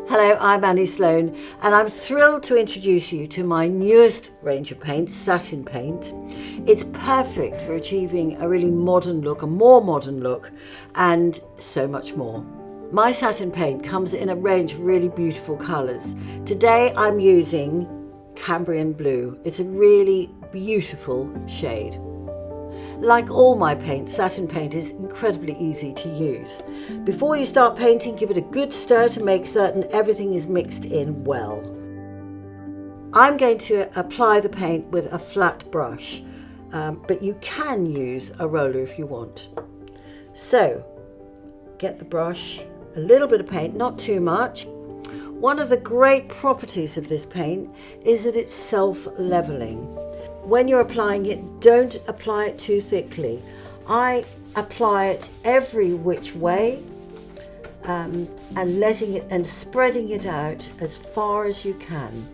Hello, I'm Annie Sloan and I'm thrilled to introduce you to my newest range of paint, satin paint. It's perfect for achieving a really modern look, a more modern look, and so much more. My satin paint comes in a range of really beautiful colours. Today I'm using Cambrian Blue. It's a really beautiful shade. Like all my paint, satin paint is incredibly easy to use. Before you start painting, give it a good stir to make certain everything is mixed in well. I'm going to apply the paint with a flat brush, but you can use a roller if you want. So, get the brush, a little bit of paint, not too much. One of the great properties of this paint is that it's self-leveling. When you're applying it, don't apply it too thickly. I apply it every which way and letting it and spreading it out as far as you can.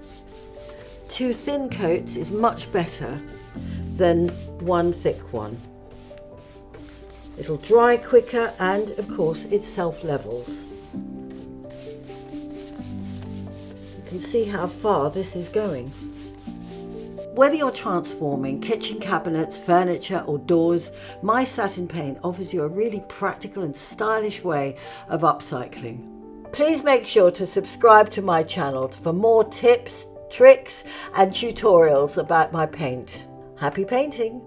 2 thin coats is much better than 1 thick one. It'll dry quicker and of course it self-levels. You can see how far this is going. Whether you're transforming kitchen cabinets, furniture or doors, my satin paint offers you a really practical and stylish way of upcycling. Please make sure to subscribe to my channel for more tips, tricks and tutorials about my paint. Happy painting!